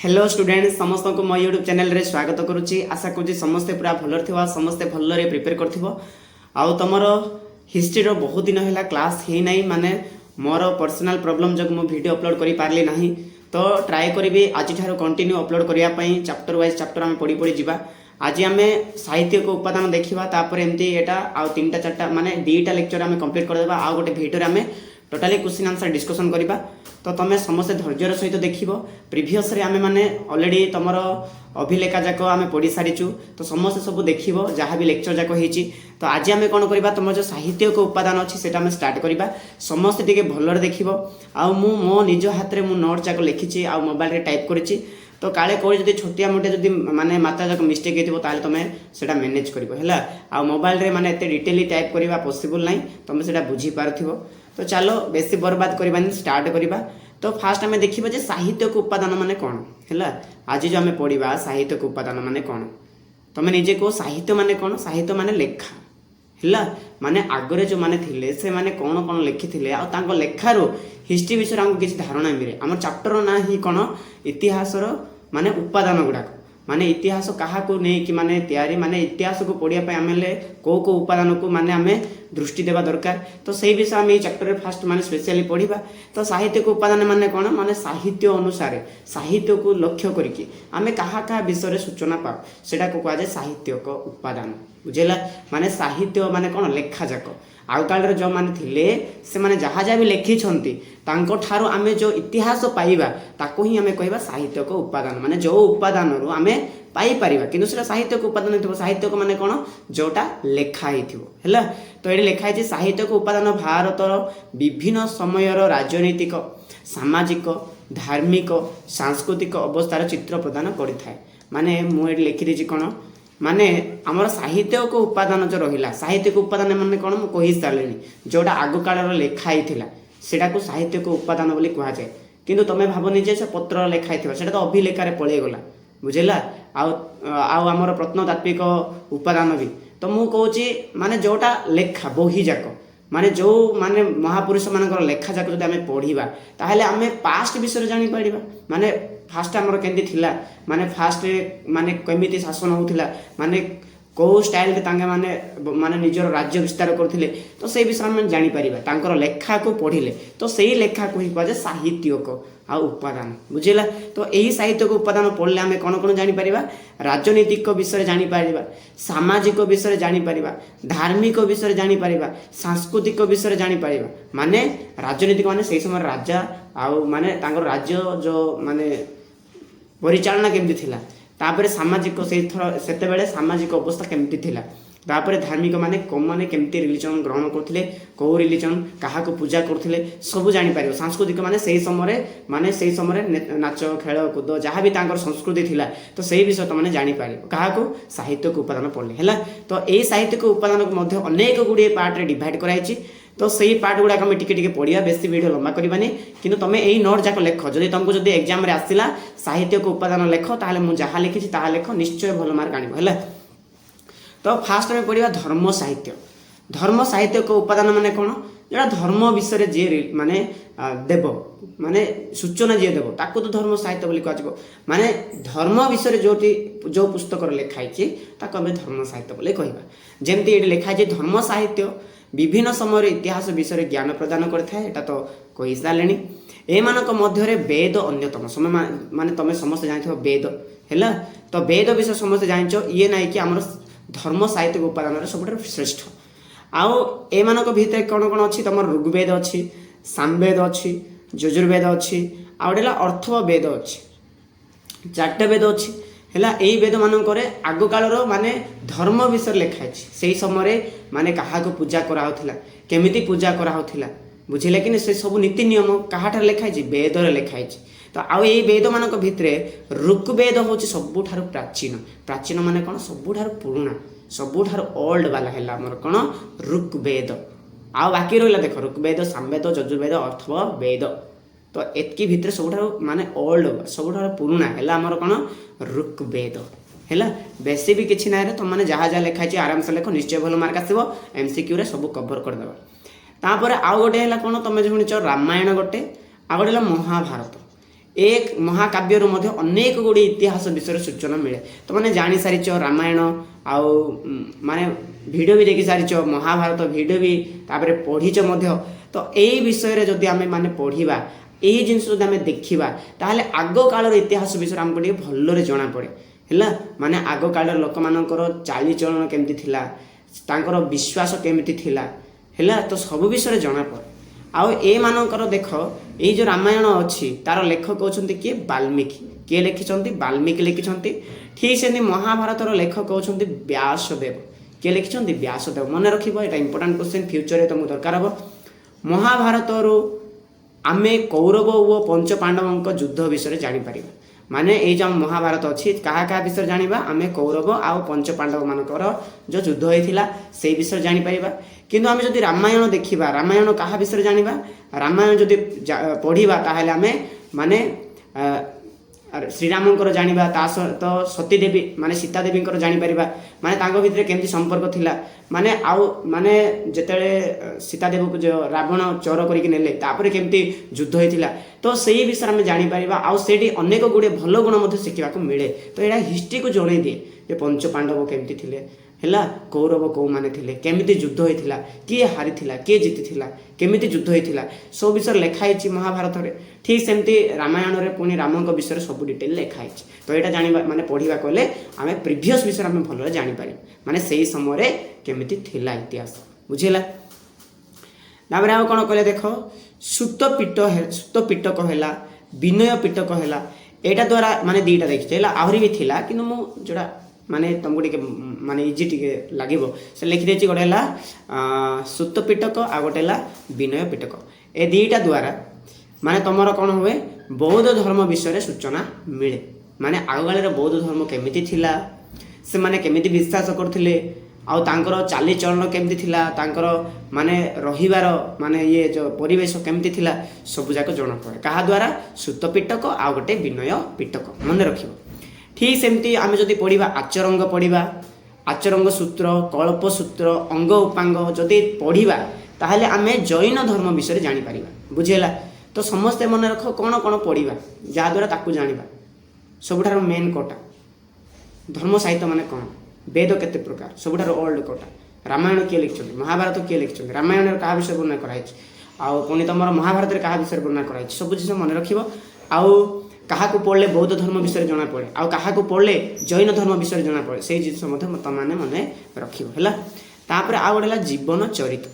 Hello student समस्त को मो यूट्यूब चैनल रे स्वागत करुच्ची। आशा करुच्ची समस्ते पूरा भलर थिबा, समस्ते भलरे प्रिपेयर करथिबो। आउ तमरो हिस्ट्री रो बहुत दिन हैला क्लास हे नाही, माने मोर पर्सनल प्रॉब्लम जक मो वीडियो अपलोड करि पारली नाही, तो ट्राई करबी आज ठारो कंटिन्यू अपलोड करिया पई। चैप्टर वाइज चैप्टर हम पढी पढी जिबा। आज आमे साहित्य को उपादान देखिबा, तापर एमती एटा आ तीनटा चारटा माने दीटा लेक्चर आमे कंप्लीट कर देबा। आ गोटे वीडियो रे आमे टोटाली क्वेश्चन आंसर डिस्कशन करिबा। तो तुम समस्त धैर्यर सहित देख प्रिवियस रे आमे माने ऑलरेडी तुमर अभिलेखा जाक आमे पढ़ी सारीचु, तो समस्त सब देख जहाँ भी लेक्चर जाक होईची। तो आज आमे कौन करबा, तुम जो साहित्य को उपादान अच्छी से आमे स्टार्ट करबा। समस्त टिके भलरे देख मो निज हाथ में नोट जाक लिखी आ मोबाइल रे टाइप करिछि। तो काले कोई जदि छोटिया मोटे जदि माने मात्रा जाक मिस्टेक हेतिबो ताले तुमे सेटा मैनेज करिवो हैला। आ मोबाइल रे माने एते डिटेली टाइप करबा पॉसिबल नाही, तुमे सेटा बुझी पारथिबो। तो चलो बेसी बर्बाद करबानी स्टार्ट करबा। तो फास्ट आमे देखिबा जे साहित्य को उपादान माने कोन हैला। आज जो आमे पढिबा साहित्य को उपादान माने कोन, तुमे निजे को साहित्य माने कोन। साहित्य माने लेखा हैला, माने आगरे जो माने थिले से माने कोन कोन लिखिथिले आ तांको लेखारो हिस्ट्री विषय हमको किसी धारणा मिले। हमर चैप्टर ना ही कोन इतिहास रो माने उपादान गुडा, माने इतिहास कहा को नहीं कि माने तैयारी, माने इतिहास को पढ़िया पे आमेले को उपादान को माने आमे दृष्टि देवा दरकार। तो सही विषय आम चैप्टर फास्ट माने स्पेशली पढ़िबा। तो साहित्य को उपादान माने कोन, माने साहित्य अनुसार साहित्य को लक्ष्य करके आमे कहा कहा विषय सूचना पाओ, सेटा को कहा जाए साहित्य को उपादान। बुझेला, माने साहित्य माने कोन लेखा जाक आउ काल जो माने थिले से माने जहाँ जहाँ भी लिखी तांको ठारो आमे जो इतिहास पाइबा ताको ही आमे कहबा साहित्य को उपादान। माने जो उपादान रो आमे पाई परिबा, किंतु सेटा साहित्य को उपादान थिबो। साहित्य को माने कोन, जोटा लेखा हिथिबो हैला। तो एडी लेखा हिछि साहित्य को उपादान भारतर विभिन्न समयर राजनीतिक, सामाजिक, धार्मिक, सांस्कृतिक अवस्थार चित्र प्रदान करिथाय। माने मु एडी लिखि दिछि कोन, माने आमर साहित्य को उपादान जो रहिला, साहित्य को उपादान माने कोन मु कहि सारलेनी। जोटा आगो कालर लेखा हिथिला सेटा को साहित्य को उपादान बोली कहा जाए। किंतु तमे भाबनी जे से पत्र लेखा हिथिबा सेटा तो अभिलेखा रे पळै गला। बुझिला, आउ आमर प्रत्नतात्विक उपादान भी तो मु कहूची माने जोटा लेखा बही जाक, माने जो माने महापुरुष मानकर लेखा जाक जदि आमे पढ़िबा ताहेले आमे पास्ट विषय जानि पारिबा। माने फास्ट आमर केंदी थिला, माने फास्ट माने केमिति शासन होउथिला, माने को स्टाइल के तांगे माने माने निजर राज्य विस्तार करथिले। तो सेही विषय हम जानि पारिबा तांकर लेखा को पढ़िले। तो सेही लेखा को ही कहा जाय साहित्य को आ उपादान। बुझिला, तो एही साहित्य को उपादान पढ़ले आमे कोन कोन जानि पारिबा, राजनीतिक विषय जानि पारिबा, सामाजिक विषय जानि पारिबा, धार्मिक विषय जानि पारिबा, सांस्कृतिक विषय जानि पारिबा। माने राजनीतिक माने सेही समय राजा आ माने तांकर राज्य जो माने परिचालना केमती थिला, तापर सामाजिक सेते बेले सामाजिक अवस्था केमती थिला, तापर धार्मिक माने कम माने केमती रिलीजन ग्रहण करथिले, को रिलीजन काहा को पूजा करथिले सब जानि पारिबो। सांस्कृतिक माने सेही समय नाच खेल कूद जहाँ भी तांकर संस्कृति थिला, तो सेही विषय तो माने जानि पारिबो काहा को साहित्य को उपादान पढ़ले हैला। तो एही साहित्य को उपादान को मध्य अनेक गुडी पार्ट रे डिवाइड कराइछि। तो सही पार्ट गुड़ा आम टिके पढ़िया, बेसी वीडियो लंबा करबानी। किंतु तुम यही नोट जाक लेख, जदि तुमको जदि एग्जाम रे आसिला साहित्य को उपादान लेख, ताहले मु जहाँ लिखी ताहा लेख, निश्चय भल मार्क आनिबो हैला। तो फास्ट में पढ़िया धर्म साहित्य। धर्म साहित्य को उपादान माने कोन, जेटा धर्म विषय जे माने देव माने सूचना जे देव ताको तो धर्म साहित्य बोली कहजिबो। माने धर्म विषय जोटी जो पुस्तक लिखाई ताको आमे धर्म साहित्य बोली कहबा। जेमती एटी लिखाई धर्म साहित्य विभिन्न समय इतिहास विषय ज्ञान प्रदान करथाय, एटा तो कहि सारलेनी। एमानक मध्यरे वेद अन्यतम समय माने तमे समस्त जानिथो वेद हैला। तो वेद विषय समस्त जानिचो, ये नाही कि हमर धर्म साहित्य उपादान रे सबटा श्रेष्ठ। आउ एमानक भितर कोन कोन अछि, तमर ऋग्वेद अछि, सामवेद अछि, यजुर्वेद अछि, आउडेला अर्थवेद अछि, चारटे वेद अछि हैला। एई वेद मानकरे आगो कालर माने धर्म विषय लिखाई सेही समय माने काहा को पूजा करा होथिला, केमिति पूजा करा होथिला। बुझिले कि से सब नीति नियम काहाठार लिखाई वेद रे लिखाई। तो आउ एई वेद मानक भितरे ऋग्वेद होछि सबुठार प्राचीन। प्राचीन माने कोन, सबुठार पुराना, सबुठार ओल्ड वाला हैला हमर कोन ऋग्वेद। आउ बाकी रहला देख ऋग्वेद, सामवेद, यजुर्वेद, अर्थवेद। तो एतकी भितर सबुठार माने ओल्ड सबुठार पुराना हैला हमर कोन ऋग्वेद हैला। बेसी भी किछि नाय रे, तुम माने जहाँ जहाँ लिखाई आराम से लेख, निश्चय भल मार्क आसीबो। एमसीक्यू रे सब कवर कर देबा। तापर आउ गोटे हैला कोन, तुम शुनिच रामायण गोटे, आ गोटे हैला महाभारत। एक महाकाव्य मध्य अनेक गुड़ी इतिहास विषय सूचना मिले तो मैंने जानी सारी रामायण आउ माने वीडियो भी देखी सारी महाभारत वीडियो भी तापर पढ़ीच तो यही विषय जदि आम माने पढ़ा यही जिन आम देखा ताहले आग कालर इतिहास विषय आमको टे भलरे जना पड़े है माने आग कालर लोक मानकर चालीचलन केमती थिला तांकर विश्वास केमती थिला है तो सब विषय जना पड़े आउ ए मानकर देख ये जो रामायण अच्छी तार लेखक होती किए वाल्मीकि किए लिखिं वाल्मीकि लिखिं ठीक से महाभारतर लेखक होती व्यासदेव किए लिखिं व्यासदेव मन रखिबो एटा इंपोर्टेंट क्वेश्चन फ्यूचर तुमको दरकार हम महाभारत आमे कौरव और पंच पांडवों युद्ध विषय जापर माने ये जो महाभारत अच्छी क्या विषय जाना आम कौरव आ पंच पांडव मानकर जो युद्ध होता से विषय जापर किंतु आम जब रामायण देखा रामायण क्या विषय जाना रामायण जदि पढ़ा ताहले आम माने श्रीरामकर जाना ता सहित सती देवी माने सीता देवी जापर माने भितर केमती संपर्क थिला माने आउ माने जेतेले सीता देव को जो रावण चोर करके नेले तापर केमती युद्ध होता तो सही विषय आम जापर आउ सेठी अनेक गुड़े भल गुण शिखा मिले तो यहाँ हिस्ट्री को जड़े दिए जे पंच पांडव केमती थिले है कौरव कौ माने थिले केमिति युद्ध होता किए हारी किए जीति केमिति युद्ध होता सब विषय लिखाई महाभारत में ठीक सेमती रामायण में पुणी राम विषय सब डिटेल लिखाई तो यहाँ जाना माने पढ़ा कहले आम प्रिवियस विषय आम भल जापर माने से समय केमिति थिला इतिहास बुझेला तापर आउ कौन कहले देख सुत पिटक है विनय पिटक है यहाँ द्वारा माने दीटा देखिए आहरी भी थिला किंतु मु जोड़ा माने तुमको टे माने इजी टे लगे से लिखिदे गोटे है सुत पिटक आ गोटे विनय पिटक ए दीटा द्वारा माने तुमर कौन हुए बौद्ध धर्म विषय सूचना मिले माने आगकाल बौद्ध धर्म केमिति थिला से माने केमिति विश्वास करथिले आउ तांकर चालीचलन केमती थिला तांकर माने रहिबार माने ये जो परिवेश केमती थिला सब जाक जଣା पड़े कहा द्वारा सुत पिटक आ गोटे विनय पिटक मन रखिबो ठीक सेमती आम जदि पढ़ा आचरंग पढ़ा आचरंग सूत्र कल्प सूत्र अंग उपांग जदि पढ़ा ताहले आम जैन धर्म विषय जापर बुझेगा तो समस्ते मन रख कौन कौन पढ़ा जहाद्वारा ताकू जाना सबुठार मेन कोटा धर्म साहित्य माने कौन वेद केते प्रकार सबुठार ओल्ड कोटा रामायण किए लिखिं महाभारत किए लिखिं रामायण क्या विषय वर्णना कराई आउ पुणी तुम महाभारत क्या विषय वर्णना कराई सब जिन मन रख आउ क्या पढ़ले बौद्ध धर्म विषय जना पड़े आउ क्या पढ़ले जैन धर्म विषय जना पड़े से जिस तुमने मन रखिपर आउ गोटे जीवन चरित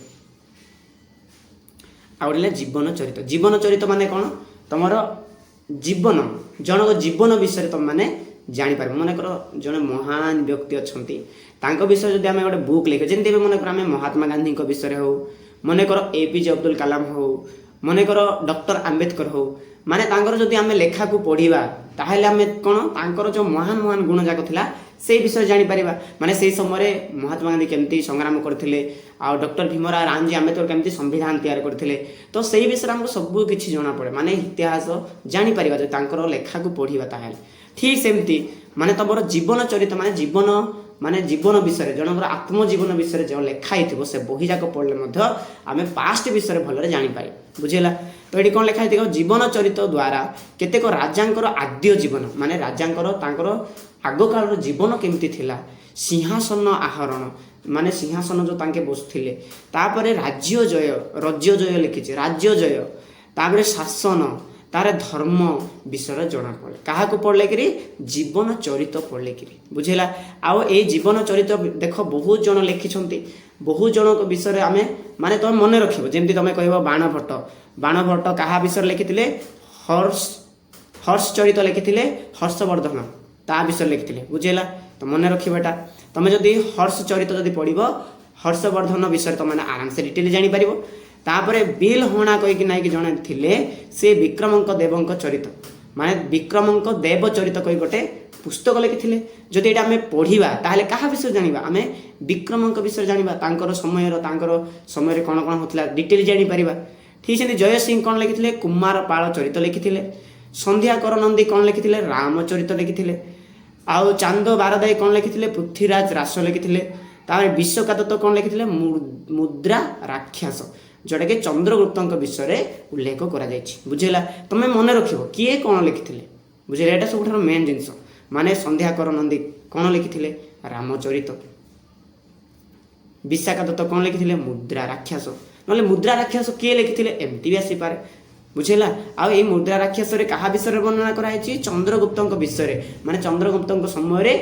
आउ गोटे जीवन चरित माने कौन तुम जीवन जनक जीवन विषय तुम मैंने जापर मनकर जड़े महान व्यक्ति अच्छा विषय जब आम गोटे बुक लिखे जमी मनकर आम महात्मा गांधी विषय हो मनकर एपीजे अब्दुल कलाम हो मनकर डॉक्टर आंबेडकर हो माने तांकर जदि आम लेखा को पढ़ा ताहले आम कौन तांकर जो महान महान गुण जाक थिला से विषय जापर माने से समय महात्मा गांधी केमती संग्राम करते आ डॉक्टर भीमराव रामजी आंबेडकर केमती संविधान तैयार करते तो से विषय आमको सब किसी जना पड़े माने इतिहास जापर जो तांकर लेखा को पढ़ा ताहले ठीक सेमती माने तुम जीवन चरित माने जीवन विषय जनकर आत्मजीवन विषय जो लिखाई थी से बही जाक पढ़ले आम पास्ट विषय भलरे जापर बुझेगा तो ये कौन लिखाई थी जीवन चरित द्वारा केतेक राजांकर आद्य जीवन माने राजांकर तांकर आग काल जीवन केमती थिला सिंहासन आहरण माने सिंहासन जो तांके बसुथिले तापरे राज्य जय लिखी राज्य जय तापरे शासन तार धर्म विषय जना पड़े क्या पढ़ले कि जीवन चरित पढ़ले कि बुझेगा आउ ये जीवन चरित देख बहुत जन लिखिं बहुत जन विषय आम माने तुम मन रख जमी तुम कह बाणभट्ट क्या विषय लिखी हर्ष चरित लिखी हर्षवर्धन ता विषय लिखी बुझेगा तो मन रखा तुम जदि हर्ष चरित जदि पढ़ हर्षवर्धन विषय तुमने आराम से डिटेल जापर तापरे बिल हणा कहीकि ना कि जड़े थे से विक्रमंक देवंक चरित माने विक्रमंक देव चरित कही गोटे पुस्तक लिखी जदि ये आम पढ़ा ताहले क्या विषय जाना आम विक्रमंक विषय जाना समय कौन कौन होता डिटेल जापर ठीक से जय सिंह कौन लिखी कुमार पाल चरित लिखी संध्याकर नंदी कौन लिखी रामचरित लिखी आउ चांद बारदाई कौन लिखी पृथ्वीराज रास लिखी विश्वका दत्त कौन लिखी मुद्रा राक्षस जोटाकि चंद्रगुप्त विषय उल्लेख कर बुझेगा तुम मन रख किए कौन लिखिले बुझे यहाँ सब मेन जिनस माने संध्याकर नंदी कौन लिखिले रामचरित विशाखा दत्त कौन लिखिले मुद्रा राक्षस ना मुद्रा राक्षस किए लिखिले एमती भी आसीपे बुझेगा आउ ये मुद्रा राक्षस क्या विषय वर्णना कराई चंद्रगुप्त विषय माने चंद्रगुप्त समय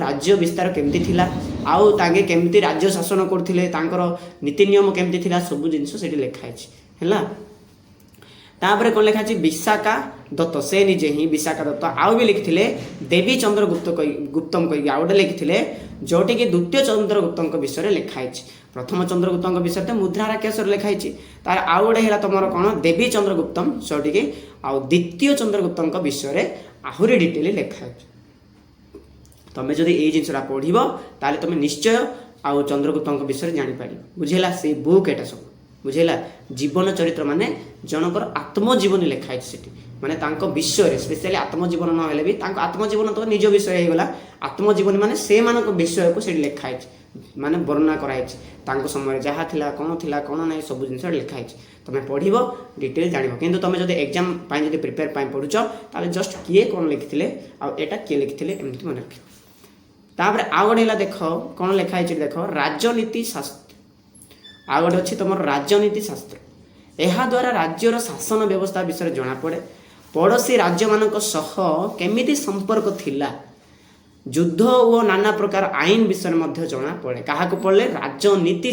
राज्य विस्तार केमती थिला आउ तांगे केमती राज्य शासन करथिले नीति नियम केमती थिला सब जिनस से लिखाई है तापर कौन लिखाई विशाखा दत्त से निजे ही विशाखा दत्त आउ भी लिखिले देवी चंद्रगुप्त गुप्तम कही आउ गोटे लिखिले जोटि कि द्वितीय चंद्रगुप्त विषय लिखाई प्रथम चंद्रगुप्त विषय तो मुद्रा राक्षस लिखाई तार आउ गोटे है तुम कौन देवी चंद्रगुप्तम जोटि कि आउ द्वितीय चंद्रगुप्त विषय आहरी डिटेल लिखाई तुम्हें जब ये जिनसा पढ़ ताले तुम निश्चय आउ चंद्रगुप्त विषय जापर बुझेगा से बुक एटा सब बुझेगा जीवन चरित्र माने जनकर आत्मजीवनी लिखाई माने तांको विषय स्पेशली आत्मजीवन ना भी आत्मजीवन तो निज विषय होगा आत्मजीवनी माने से मानक विषय को लिखाई माने वर्णना कराई समय जहाँ थिला कौन ना सब जिन लिखाई तुम्हें पढ़ डिटेल जान कि तुम जब एग्जाम जब प्रिपेयर पढ़ुच ताले जस्ट किए कौन लिखिले आटा किए लिखिले एमती मन रख तापर आउ गोटे देख कौन लिखाई देख राजनीति शास्त्र आ गए अच्छी तुम राजनीति शास्त्र यह द्वारा राज्यर शासन व्यवस्था विषय जना पड़े पड़ोशी राज्य मानक सह केमिति संपर्क थिला युद्ध और नाना प्रकार आईन विषय मध्य जना पड़े क्या पढ़ले राजनीति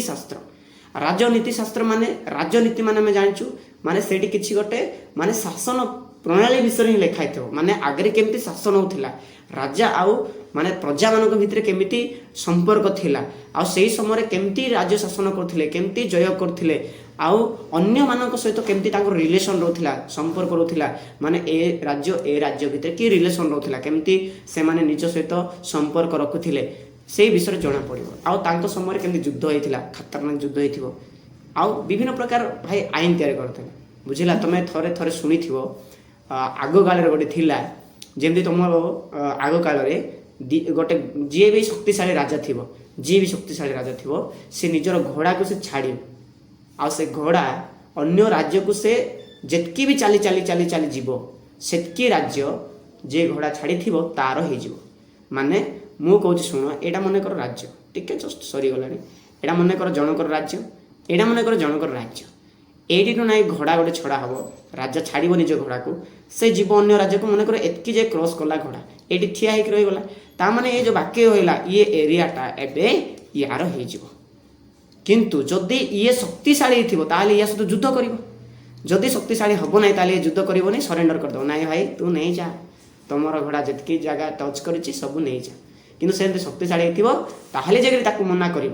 शास्त्र माने राजनीति माने मैं जानिछु माने सेठी किछि गोटे माने शासन प्रणाली विषय ही लिखाई थो माने आगरे केमिति शासन होथिला राजा आउ माने प्रजा मानक भितर केमिति संपर्क थिला आ सेही समय केमिति राज्य शासन करथिले केमिति जय करथिले आउ अन्य मानक सहित केमिति तांको रिलेशन रहथिला संपर्क रहथिला माने ए राज्य भितर की रिलेशन रहथिला केमिति से माने निज सहित संपर्क रखुथिले से विषय जना पड़िबो आउ तांको समय केमिति युद्ध होइथिला खतरनाक युद्ध होइथिबो आउ विभिन्न प्रकार भाई आईन तैयार करथिले बुझिला तमे थरे सुनिथिबो आग काल गोटे थिला जेमती तुम आग काल गोटे जी भी शक्तिशाली राजा थी जी भी शक्तिशाली राजा थी से निजर घोड़ा को से छाड़ी आ से घोड़ा अन्य राज्य को से जितकी भी चाली चाली चाली चाली जीव सेतकी राज्य जे घोड़ा छाड़ी थी तार हो माने मु कहूँ शुण एटा मन कर राज्य टिके जस्ट सरीगला एटा मन कर जनकर राज्य एटा मन कर जनकर राज्य एटी ना घोड़ा गोटे छड़ा हम राजा छाड़ निज घोड़ा को से जीव अन्य राज्य को मन कर एतकी जे क्रॉस कला घोड़ा ये ठिया होकर रहीगला ताने ये जो वाक्य होगा ये एरियाटा एवं यार हो किंतु जदि ये शक्तिशाली थी ताले या सहित युद्ध कर जदि शक्तिशाली हम ना ताले युद्ध कर सरेंडर करदे ना भाई तू नहीं जा तुम घोड़ा जितकी जगह टच कर सब नहीं जा किंतु से शक्तिशाली ताहले जगह मना कर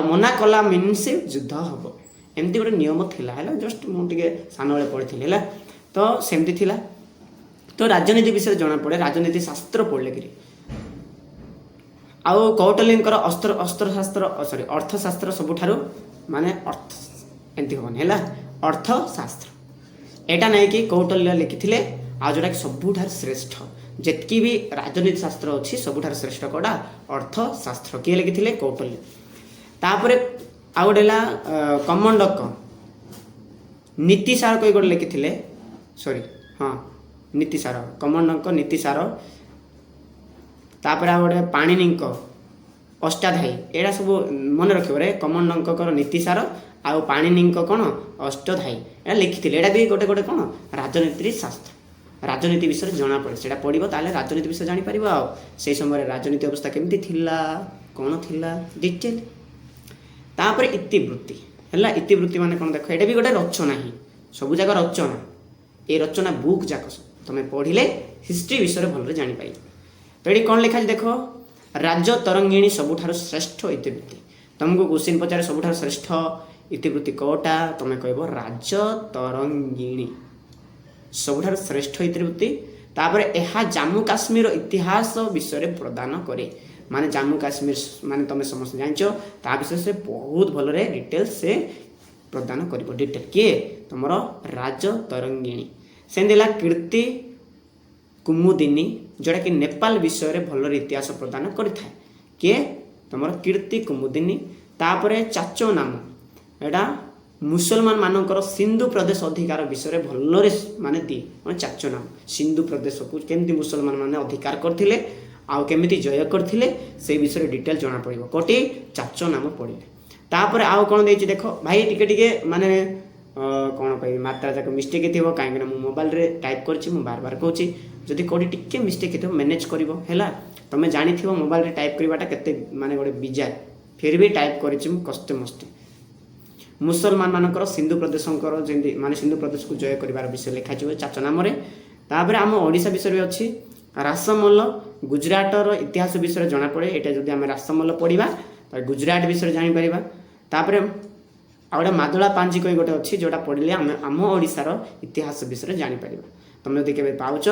मना कला मीन्स युद्ध हम एमती गोटे नियम थिला है जस्ट मुझे सान बेले पढ़ी है तो सेमती थिला तो राजनीति विषय जना पड़े राजनीति शास्त्र पढ़ले कि आउ कौटल्यंकर अस्त्रशास्त्र सॉरी अर्थशास्त्र सबुठारु माने अर्थ एमती होनी है अर्थशास्त्र एटा नहीं कि कौटल्य लिखिथिले आ जोटा कि सबुठार श्रेष्ठ जितकी भी राजनीति शास्त्र अच्छी सबुठार श्रेष्ठ कौटा अर्थशास्त्र किए लिखिथिले कौटल्य तापर आ गोटे कमंडक नीतिसार कोई गोटे लिखिथिले सॉरी हाँ नीतिसार कमंडक नीतिसार तापर आ गोटे पाणिनिक अष्टाध्यायी एटा सब मन रखे कमंडकर नीतिसार आउ पाणिनिक कौन अष्टाध्यायी एटा लिखिथिले एटा भी गोटे गोटे कौन राजनीति शास्त्र राजनीति विषय जना पड़े से पढ़ो ताले राजनीति विषय जापर आ से समय राजनीति अवस्था केमती थिला कौन थिला डिटेल तापर इतिवृत्ति है इतिवृत्ति माने कौन देख ये भी गोटे रचना ही सब जाक रचना ये रचना बुक जाक तुम पढ़ले हिस्ट्री विषय भल जापर तो ये कौन लिखा देख राज तरंगिणी सबुठार श्रेष्ठ इतिवृत्ति तुमको क्वेश्चन पचारे सबुठार श्रेष्ठ इतिवृत्ति कौटा तुम कह राज तरंगिणी सबुठार श्रेष्ठ इतिवृत्ति तापर यह जम्मू काश्मीर इतिहास विषय प्रदान करे माने जम्मू काश्मीर माने तुम समस्त जानच ता विषय से बहुत भल डिटेल से प्रदान कर डिटेल किए तुम राज तरंगिणी से देला कीर्ति कुमुदिनी जोटा कि नेपाल विषय भल इतिहास प्रदान करें किए तुम कीर्ति कुमुदिनी तापर चाचो नाम एटा ମୁସଲମାନ ମାନଙ୍କର ସିନ୍ଧୁ ପ୍ରଦେଶ ଅଧିକାର ବିଷୟରେ ଭଲରେ ମାନେ ଦିଏ ମାନେ ଚାଚନାମ ସିନ୍ଧୁ ପ୍ରଦେଶକୁ କେମିତି ମୁସଲମାନ ମାନେ ଅଧିକାର କରିଥିଲେ ଆଉ କେମିତି ଜୟ କରିଥିଲେ ସେଇ ବିଷୟରେ ଡିଟେଲ୍ ଜଣାପଡ଼ିବ କୋଟି ଚାଚନାମ ପଢ଼ିଲେ। ତାପରେ ଆଉ କ'ଣ ଦେଇଛି ଦେଖ ଭାଇ ଟିକେ ଟିକେ ମାନେ କ'ଣ କହିବି ମାତ୍ରା ଯାକ ମିଷ୍ଟେକ୍ ଥିବ କାହିଁକିନା ମୁଁ ମୋବାଇଲରେ ଟାଇପ୍ କରିଛି ମୁଁ ବାର ବାର କହୁଛି ଯଦି କେଉଁଠି ଟିକେ ମିଷ୍ଟେକ୍ ଥିବ ମ୍ୟାନେଜ୍ କରିବ ହେଲା। ତୁମେ ଜାଣିଥିବ ମୋବାଇଲରେ ଟାଇପ୍ କରିବାଟା କେତେ ମାନେ ଗୋଟେ ବିଜାର ଫିର୍ ବି ଟାଇପ୍ କରିଛି ମୁଁ କଷ୍ଟେ ମଷ୍ଟେ। ମୁସଲମାନ ମାନଙ୍କର ସିନ୍ଧୁ ପ୍ରଦେଶଙ୍କର ଯେମିତି ମାନେ ସିନ୍ଧୁ ପ୍ରଦେଶକୁ ଜୟ କରିବାର ବିଷୟ ଲେଖାଯିବ ଚାଚନାମରେ। ତାପରେ ଆମ ଓଡ଼ିଶା ବିଷୟରେ ଅଛି ରାସମଲ ଗୁଜରାଟର ଇତିହାସ ବିଷୟରେ ଜଣାପଡ଼େ। ଏଇଟା ଯଦି ଆମେ ରାସମଲ ପଢ଼ିବା ତାହେଲେ ଗୁଜରାଟ ବିଷୟରେ ଜାଣିପାରିବା। ତାପରେ ଆଉ ଗୋଟେ ମାଦଳା ପାଞ୍ଜି କହି ଗୋଟେ ଅଛି ଯେଉଁଟା ପଢ଼ିଲେ ଆମେ ଆମ ଓଡ଼ିଶାର ଇତିହାସ ବିଷୟରେ ଜାଣିପାରିବା। ତୁମେ ଯଦି କେବେ ପାଉଛ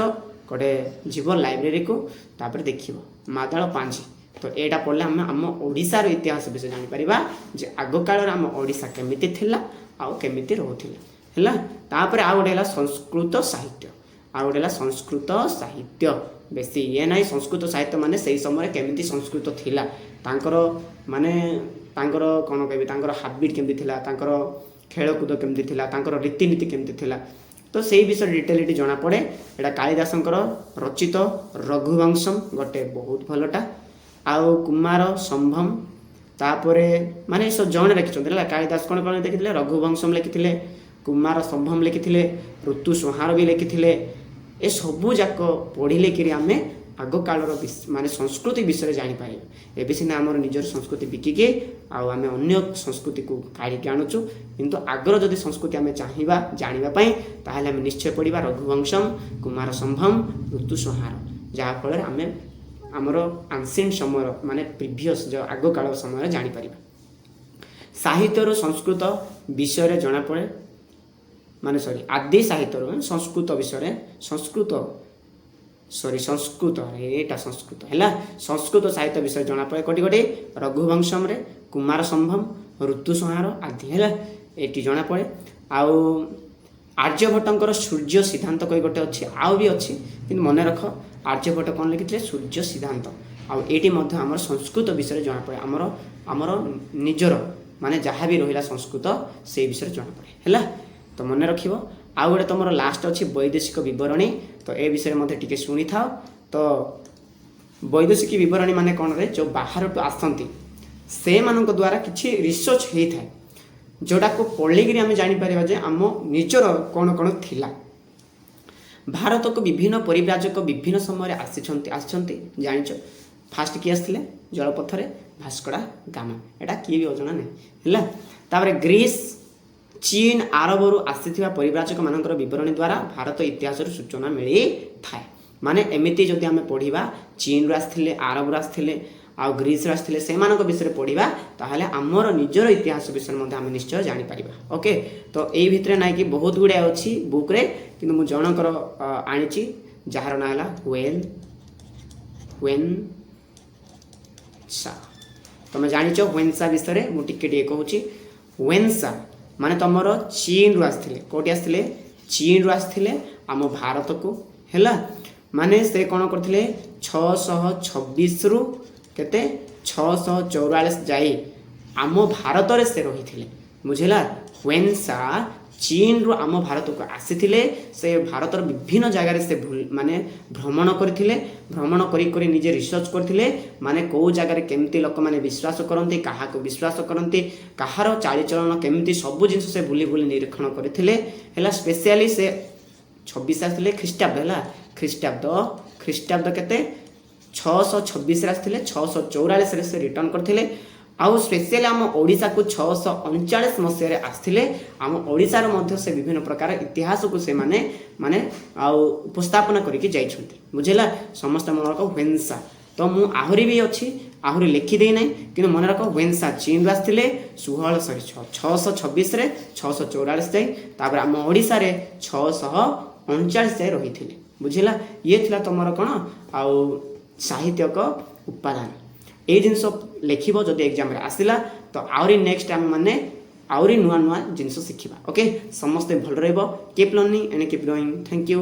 ଗୋଟେ ଯିବ ଲାଇବ୍ରେରୀକୁ ତାପରେ ଦେଖିବ ମାଦଳ ପାଞ୍ଜି ତ ଏଇଟା ପଢ଼ିଲେ ଆମେ ଆମ ଓଡ଼ିଶାର ଇତିହାସ ବିଷୟରେ ଜାଣିପାରିବା ଯେ ଆଗକାଳରେ ଆମ ଓଡ଼ିଶା କେମିତି ଥିଲା ଆଉ କେମିତି ରହୁଥିଲା ହେଲା। ତାପରେ ଆଉ ଗୋଟେ ହେଲା ସଂସ୍କୃତ ସାହିତ୍ୟ ଆଉ ଗୋଟେ ହେଲା ସଂସ୍କୃତ ସାହିତ୍ୟ ବେଶୀ ଇଏ ନାହିଁ। ସଂସ୍କୃତ ସାହିତ୍ୟ ମାନେ ସେଇ ସମୟରେ କେମିତି ସଂସ୍କୃତ ଥିଲା ତାଙ୍କର ମାନେ ତାଙ୍କର କ'ଣ କହିବି ତାଙ୍କର ହାବିଟ୍ କେମିତି ଥିଲା ତାଙ୍କର ଖେଳକୁଦ କେମିତି ଥିଲା ତାଙ୍କର ରୀତିନୀତି କେମିତି ଥିଲା ତ ସେଇ ବିଷୟରେ ଡିଟେଲ୍ ଏଠି ଜଣାପଡ଼େ। ଏଇଟା କାଳିଦାସଙ୍କର ରଚିତ ରଘୁବଂଶମ୍ ଗୋଟେ ବହୁତ ଭଲଟା ଆଉ କୁମାର ସମ୍ଭମ ତାପରେ ମାନେ ସବୁ ଜଣେ ଲେଖିଛନ୍ତି ହେଲା। କାଳିଦାସ କ'ଣ କ'ଣ ଲେଖିଥିଲେ ରଘୁବଂଶମ୍ ଲେଖିଥିଲେ କୁମାର ସମ୍ଭମ ଲେଖିଥିଲେ ଋତୁ ସଂହାର ବି ଲେଖିଥିଲେ। ଏସବୁ ଯାକ ପଢ଼ିଲେ କିରି ଆମେ ଆଗକାଳର ମାନେ ସଂସ୍କୃତି ବିଷୟରେ ଜାଣିପାରିବା। ଏବେ ସିନା ଆମର ନିଜର ସଂସ୍କୃତି ବିକିକି ଆଉ ଆମେ ଅନ୍ୟ ସଂସ୍କୃତିକୁ କାଢ଼ିକି ଆଣୁଛୁ କିନ୍ତୁ ଆଗର ଯଦି ସଂସ୍କୃତି ଆମେ ଚାହିଁବା ଜାଣିବା ପାଇଁ ତାହେଲେ ଆମେ ନିଶ୍ଚୟ ପଢ଼ିବା ରଘୁବଂଶମ୍ କୁମାର ସମ୍ଭମ ଋତୁ ସଂହାର ଯାହାଫଳରେ ଆମେ ଆମର ଆନ୍ସିଏଣ୍ଟ ସମୟର ମାନେ ପ୍ରିଭିୟସ୍ ଯେଉଁ ଆଗକାଳ ସମୟରେ ଜାଣିପାରିବା। ସାହିତ୍ୟରୁ ସଂସ୍କୃତ ବିଷୟରେ ଜଣାପଡ଼େ ମାନେ ଆଦି ସାହିତ୍ୟରୁ ସଂସ୍କୃତ ବିଷୟରେ ସଂସ୍କୃତ ଏଇଟା ସଂସ୍କୃତ ହେଲା। ସଂସ୍କୃତ ସାହିତ୍ୟ ବିଷୟରେ ଜଣାପଡ଼େ କୋଟି କୋଟି ରଘୁବଂଶମରେ କୁମାର ସମ୍ଭମ ଋତୁ ସଂହାର ଆଦି ହେଲା ଏଇଠି ଜଣାପଡ଼େ। ଆଉ ଆର୍ଯ୍ୟଭଟ୍ଟଙ୍କର ସୂର୍ଯ୍ୟ ସିଦ୍ଧାନ୍ତ କହି ଗୋଟେ ଅଛି ଆଉ ବି ଅଛି କିନ୍ତୁ ମନେ ରଖ ଆର୍ଯ୍ୟଭଟ୍ଟ କ'ଣ ଲେଖିଥିଲେ ସୂର୍ଯ୍ୟ ସିଦ୍ଧାନ୍ତ। ଆଉ ଏଇଠି ମଧ୍ୟ ଆମର ସଂସ୍କୃତ ବିଷୟରେ ଜଣାପଡ଼େ ଆମର ନିଜର ମାନେ ଯାହା ବି ରହିଲା ସଂସ୍କୃତ ସେଇ ବିଷୟରେ ଜଣାପଡ଼େ ହେଲା। ତ ମନେ ରଖିବ। ଆଉ ଗୋଟେ ତୁମର ଲାଷ୍ଟ ଅଛି ବୈଦେଶିକ ବିବରଣୀ ତ ଏ ବିଷୟରେ ମଧ୍ୟ ଟିକେ ଶୁଣିଥାଅ। ତ ବୈଦେଶିକ ବିବରଣୀ ମାନେ କ'ଣରେ ଯେଉଁ ବାହାରଠୁ ଆସନ୍ତି ସେମାନଙ୍କ ଦ୍ୱାରା କିଛି ରିସର୍ଚ୍ଚ ହେଇଥାଏ ଯେଉଁଟାକୁ ପଢ଼ିକିରି ଆମେ ଜାଣିପାରିବା ଯେ ଆମ ନିଜର କ'ଣ କ'ଣ ଥିଲା। ଭାରତକୁ ବିଭିନ୍ନ ପରିବ୍ରାଜକ ବିଭିନ୍ନ ସମୟରେ ଆସିଛନ୍ତି ଜାଣିଛ। ଫାଷ୍ଟ କିଏ ଆସିଥିଲେ ଜଳପଥରେ ଭାସ୍କୋଡା ଗାମା ଏଇଟା କିଏ ବି ଅଜଣା ନାହିଁ ହେଲା। ତାପରେ ଗ୍ରୀସ୍ ଚୀନ ଆରବରୁ ଆସିଥିବା ପରିବ୍ରାଜକ ମାନଙ୍କର ବିବରଣୀ ଦ୍ୱାରା ଭାରତ ଇତିହାସରୁ ସୂଚନା ମିଳିଥାଏ। ମାନେ ଏମିତି ଯଦି ଆମେ ପଢ଼ିବା ଚୀନରୁ ଆସିଥିଲେ ଆରବରୁ ଆସିଥିଲେ ଆଉ ଗ୍ରୀସରୁ ଆସିଥିଲେ ସେମାନଙ୍କ ବିଷୟରେ ପଢ଼ିବା ତାହେଲେ ଆମର ନିଜର ଇତିହାସ ବିଷୟରେ ମଧ୍ୟ ଆମେ ନିଶ୍ଚୟ ଜାଣିପାରିବା। ଓକେ ତ ଏଇ ଭିତରେ ନାହିଁ କି ବହୁତ ଗୁଡ଼ିଏ ଅଛି ବୁକ୍ରେ କିନ୍ତୁ ମୁଁ ଜଣଙ୍କର ଆଣିଛି ଯାହାର ନାଁ ହେଲା ହ୍ୱେନ୍ସା। ତୁମେ ଜାଣିଛ ହ୍ୱେନ୍ସା ବିଷୟରେ ମୁଁ ଟିକେ ଟିକେ କହୁଛି। ହ୍ୱେନ୍ସା ମାନେ ତୁମର ଚୀନରୁ ଆସିଥିଲେ କେଉଁଠି ଆସିଥିଲେ ଚୀନରୁ ଆସିଥିଲେ ଆମ ଭାରତକୁ ହେଲା। ମାନେ ସେ କ'ଣ କରିଥିଲେ 626ରୁ କେତେ 644 ଯାଇ ଆମ ଭାରତରେ ସେ ରହିଥିଲେ ବୁଝିଲା। ହ୍ୱେନ୍ସା ଚୀନରୁ ଆମ ଭାରତକୁ ଆସିଥିଲେ। ସେ ଭାରତର ବିଭିନ୍ନ ଜାଗାରେ ସେ ମାନେ ଭ୍ରମଣ କରିଥିଲେ। ଭ୍ରମଣ କରି ନିଜେ ରିସର୍ଚ୍ଚ କରିଥିଲେ ମାନେ କେଉଁ ଜାଗାରେ କେମିତି ଲୋକମାନେ ବିଶ୍ୱାସ କରନ୍ତି କାହାକୁ ବିଶ୍ୱାସ କରନ୍ତି କାହାର ଚାଳିଚଳନ କେମିତି ସବୁ ଜିନିଷ ସେ ବୁଲି ନିରୀକ୍ଷଣ କରିଥିଲେ ହେଲା। ସ୍ପେଶିଆଲି ସେ 26 ଆସିଥିଲେ ଖ୍ରୀଷ୍ଟାବ୍ଦ ହେଲା। ଖ୍ରୀଷ୍ଟାବ୍ଦ କେତେ 626ରେ ଆସିଥିଲେ 644ରେ ସେ ରିଟର୍ଣ୍ଣ କରିଥିଲେ। ଆଉ ସ୍ପେଶିଆଲି ଆମ ଓଡ଼ିଶାକୁ 639 ମସିହାରେ ଆସିଥିଲେ। ଆମ ଓଡ଼ିଶାର ମଧ୍ୟ ସେ ବିଭିନ୍ନ ପ୍ରକାର ଇତିହାସକୁ ସେମାନେ ମାନେ ଆଉ ଉପସ୍ଥାପନ କରିକି ଯାଇଛନ୍ତି ବୁଝିଲା। ସମସ୍ତେ ମନେ ରଖ ହ୍ୱେନ୍ସା। ତ ମୁଁ ଆହୁରି ବି ଅଛି ଆହୁରି ଲେଖିଦେଇ ନାହିଁ କିନ୍ତୁ ମନେ ରଖ ହ୍ୱେନ୍ସା ଚୀନରୁ ଆସିଥିଲେ 626ରେ 644 ଯାଇ ତାପରେ ଆମ ଓଡ଼ିଶାରେ 639 ଯାଇ ରହିଥିଲେ ବୁଝିଲା। ଇଏ ଥିଲା ତୁମର କ'ଣ ଆଉ ସାହିତ୍ୟକ ଉପାଦାନ। ଏଇ ଜିନିଷ ଲେଖିବ ଯଦି ଏକ୍ଜାମ୍ରେ ଆସିଲା ତ ଆହୁରି ନେକ୍ସଟ ଆମେ ମାନେ ଆହୁରି ନୂଆ ଜିନିଷ ଶିଖିବା। ଓକେ ସମସ୍ତେ ଭଲ ରହିବ। Keep learning and keep growing. Thank you.